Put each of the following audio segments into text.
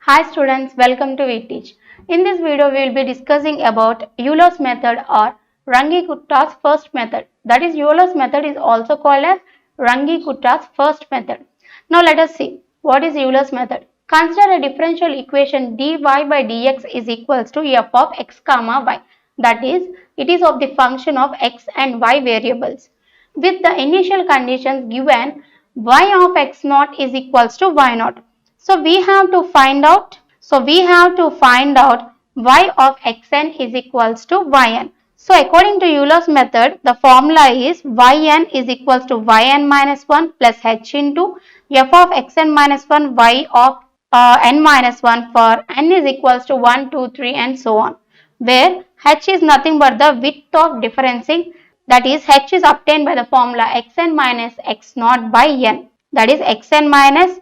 Hi students, welcome to V-Teach. In this video, we will be discussing about Eulers method or Runge-Kuttas first method. That is, Eulers method is also called as Runge-Kuttas first method. Now let us see what is Eulers method. Consider a differential equation dy by dx is equals to f of x comma y. That is, it is of the function of x and y variables. With the initial conditions given, y of x naught is equals to y naught. So we have to find out y of xn is equals to yn. So according to Euler's method, the formula is yn is equals to yn minus 1 plus h into f of xn minus 1 y of n minus 1 for n is equals to 1, 2, 3 and so on, where h is nothing but the width of differencing, that is h is obtained by the formula xn minus x naught by n, that is xn minus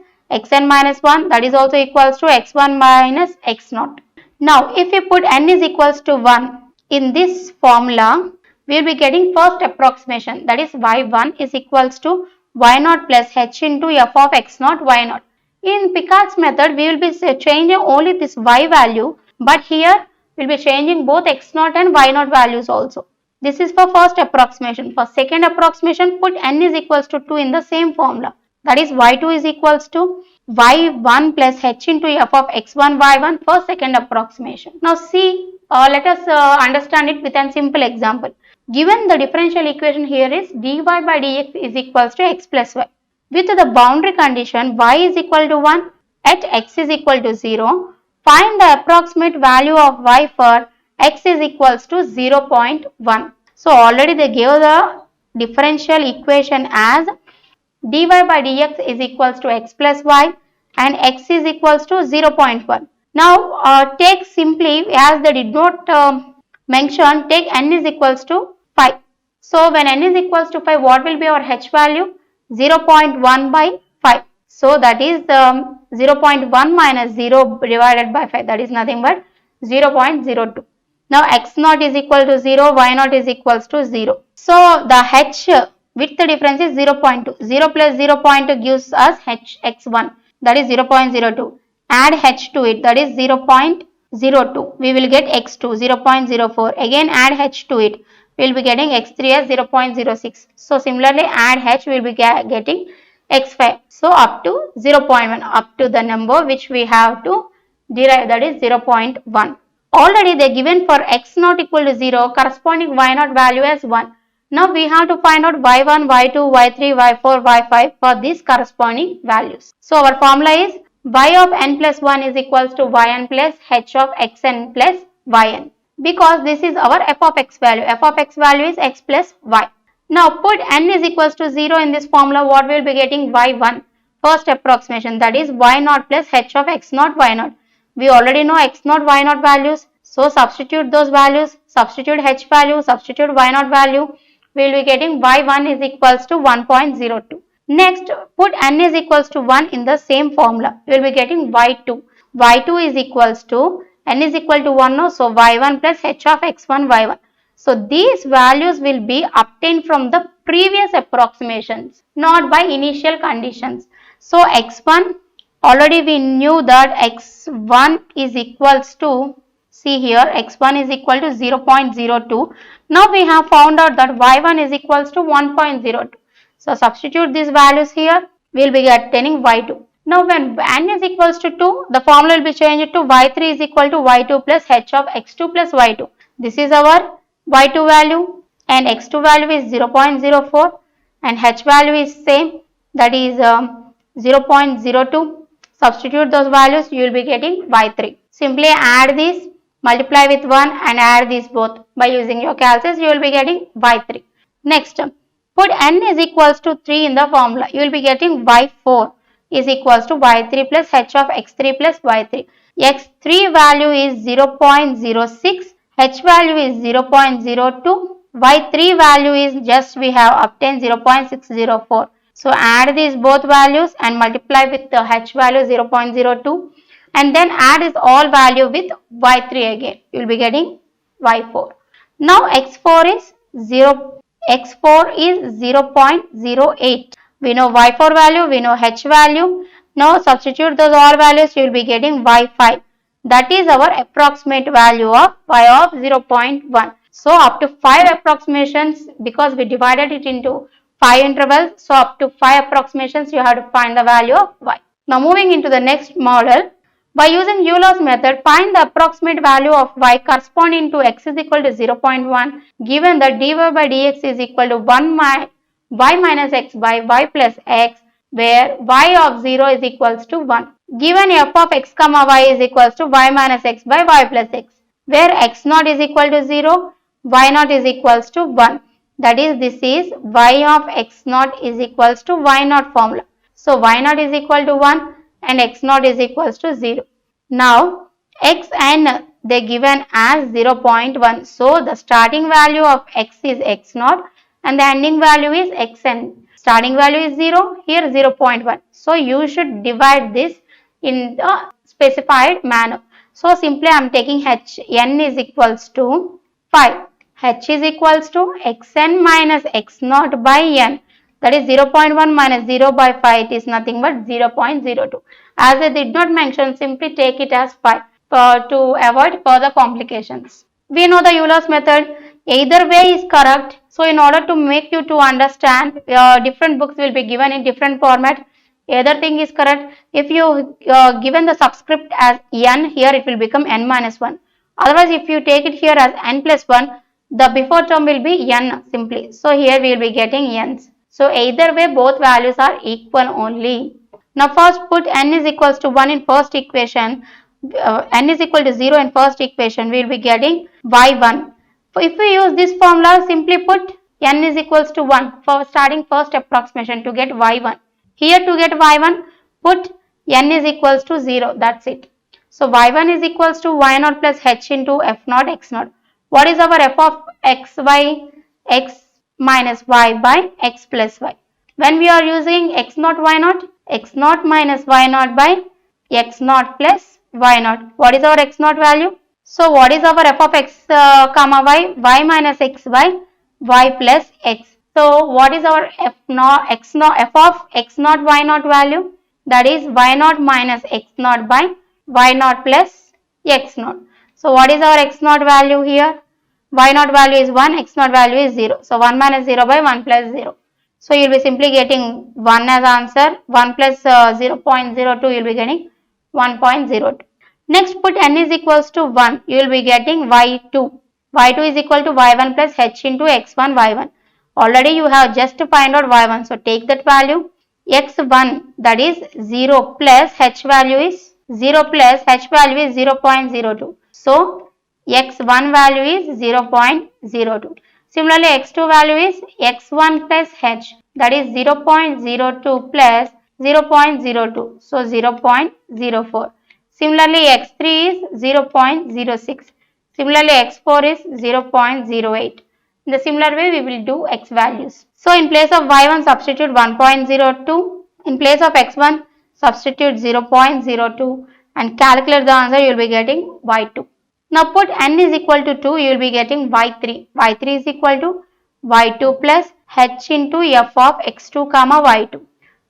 1, that is also equals to x1 minus x naught. Now if we put n is equals to 1 in this formula, we will be getting first approximation, that is y1 is equals to y naught plus h into f of x naught y naught. In Picard's method, we will be changing only this y value, but here we will be changing both x naught and y naught values also. This is for first approximation. For second approximation, put n is equals to 2 in the same formula. That is y2 is equals to y1 plus h into f of x1 y1 for second approximation. Now see, let us understand it with a simple example. Given the differential equation here is dy by dx is equals to x plus y. With the boundary condition y is equal to 1 at x is equal to 0, find the approximate value of y for x is equals to 0.1. So already they gave the differential equation as dy by dx is equals to x plus y and x is equals to 0.1. Now take simply, as they did not mention, take n is equals to 5. So when n is equals to 5, what will be our h value? 0.1 by 5. So that is 0.1 minus 0 divided by 5, that is nothing but 0.02. Now x naught is equal to 0, y naught is equals to 0. So the h with the difference is 0.2. 0 plus 0.2 gives us x1, that is 0.02. Add h to it, that is 0.02. We will get x2, 0.04. Again add h to it. We will be getting x3 as 0.06. So similarly add h, we will be getting x5. So up to 0.1, up to the number which we have to derive, that is 0.1. Already they given for x not equal to 0, corresponding y naught value as 1. Now we have to find out y1, y2, y3, y4, y5 for these corresponding values. So our formula is y of n plus 1 is equals to yn plus h of xn plus yn. Because this is our f of x value. F of x value is x plus y. Now put n is equals to 0 in this formula, what we will be getting? y1, first approximation, that is y naught plus h of x naught y naught. We already know x naught y naught values. So substitute those values, substitute h value, substitute y naught value. We will be getting y1 is equals to 1.02. Next, put n is equals to 1 in the same formula. We will be getting y2. y2 is equals to n is equal to 1, no? So y1 plus h of x1 y1. So these values will be obtained from the previous approximations, not by initial conditions. So x1, already we knew that x1 is equals to, see here, x1 is equal to 0.02. Now we have found out that y1 is equals to 1.02. So substitute these values here, we will be getting y2. Now when n is equals to 2, the formula will be changed to y3 is equal to y2 plus h of x2 plus y2. This is our y2 value and x2 value is 0.04 and h value is same, that is 0.02. Substitute those values, you will be getting y3. Simply add these, multiply with 1 and add these both. By using your calculus, you will be getting y3. Next, put n is equals to 3 in the formula. You will be getting y4 is equals to y3 plus h of x3 plus y3. x3 value is 0.06, h value is 0.02, y3 value is just we have obtained 0.604. So add these both values and multiply with the h value 0.02 and then add this all value with y3 again. You will be getting y4. Now x4 is 0.08. We know y4 value, we know h value. Now substitute those all values, you will be getting y5. That is our approximate value of y of 0.1. So up to 5 approximations, because we divided it into 5 intervals, so up to 5 approximations you have to find the value of y. Now moving into the next model, by using Euler's method, find the approximate value of y corresponding to x is equal to 0.1, given that dy by dx is equal to y minus x by y plus x, where y of 0 is equals to 1. Given f of x comma y is equals to y minus x by y plus x, where x naught is equal to 0, y naught is equals to 1. That is, this is y of x naught is equals to y naught formula. So y naught is equal to 1 and x naught is equals to 0. Now x and they given as 0.1. So the starting value of x is x naught and the ending value is xn. Starting value is 0, here 0.1. So you should divide this in the specified manner. So simply I am taking h, n is equals to 5. h is equals to xn minus x naught by n. That is 0.1 minus 0 by 5, it is nothing but 0.02. As I did not mention, simply take it as 5 to avoid further complications. We know the Euler's method, either way is correct. So in order to make you to understand, different books will be given in different format. Either thing is correct. If you given the subscript as n, here it will become n minus 1. Otherwise, if you take it here as n plus 1, the before term will be n simply. So here we will be getting n's. So either way both values are equal only. Now first put n is equals to 1 in first equation, n is equal to 0 in first equation, we will be getting y1. If we use this formula, simply put n is equals to 1 for starting first approximation to get y1. Here to get y1, put n is equals to 0, that's it. So y1 is equals to y naught plus h into f naught x naught. What is our f of x by x minus y by x plus y? When we are using x naught minus y naught by x naught plus y naught. What is our x naught value? So what is our f of x comma y? Y minus x by y plus x. So what is our f of x naught y naught value? That is y naught minus x naught by y naught plus x naught. So what is our x naught value here? Y naught value is 1, x naught value is 0. So 1 minus 0 by 1 plus 0. So you will be simply getting 1 as answer. 1 plus 0.02, you will be getting 1.02. Next put n is equals to 1. You will be getting y2. y2 is equal to y1 plus h into x1 y1. Already you have just to find out y1. So take that value. x1, that is 0 plus h value is 0.02. So x1 value is 0.02. Similarly, x2 value is x1 plus h, that is 0.02 plus 0.02. So 0.04. Similarly, x3 is 0.06. Similarly, x4 is 0.08. In the similar way, we will do x values. So in place of y1, substitute 1.02. In place of x1, substitute 0.02 and calculate the answer, you will be getting y2. Now put n is equal to 2, you will be getting y3. y3 is equal to y2 plus h into f of x2 comma y2.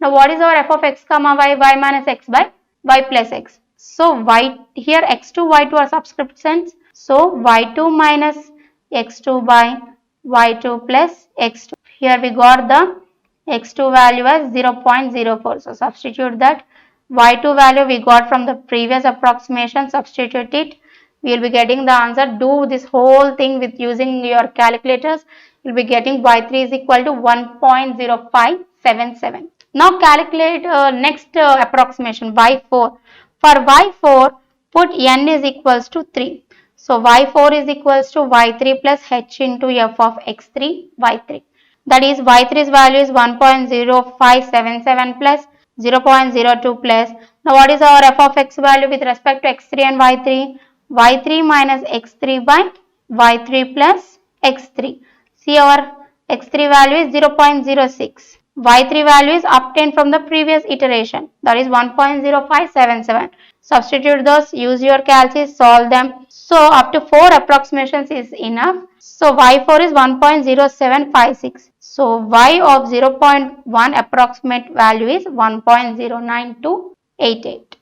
Now what is our f of x comma y? Y minus x by y plus x. So y here x2, y2 are subscriptions. So y2 minus x2 by y2 plus x2. Here we got the x2 value as 0.04. So substitute that. y2 value we got from the previous approximation, substitute it. We will be getting the answer. Do this whole thing with using your calculators. You will be getting y3 is equal to 1.0577. Now calculate next approximation y4. For y4, put n is equals to 3. So y4 is equals to y3 plus h into f of x3 y3. That is y3's value is 1.0577 plus 0.02 plus. Now what is our f of x value with respect to x3 and y3? y3 minus x3 by y3 plus x3. See, our x3 value is 0.06. y3 value is obtained from the previous iteration, that is 1.0577. Substitute those, use your calculus, solve them. So up to 4 approximations is enough. So y4 is 1.0756. So y of 0.1 approximate value is 1.092. 9.88.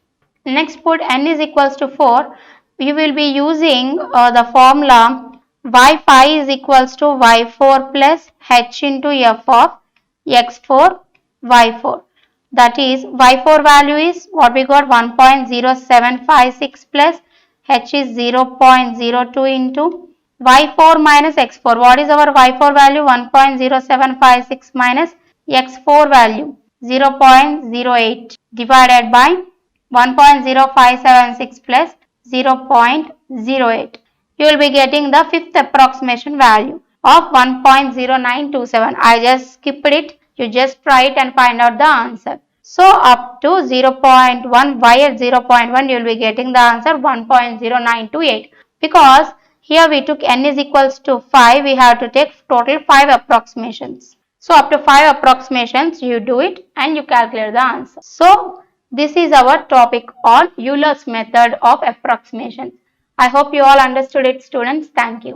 Next, put n is equals to 4. We will be using the formula y5 is equals to y4 plus h into f of x4 y4. That is, y4 value is what we got, 1.0756 plus h is 0.02 into y4 minus x4. What is our y4 value? 1.0756 minus x4 value 0.08 divided by 1.0576 plus 0.08. You will be getting the fifth approximation value of 1.0927. I just skipped it. You just try it and find out the answer. So up to 0.1, y at 0.1 you will be getting the answer 1.0928. Because here we took n is equals to 5, we have to take total 5 approximations. So up to 5 approximations you do it and you calculate the answer. So this is our topic on Euler's method of approximation. I hope you all understood it, students. Thank you.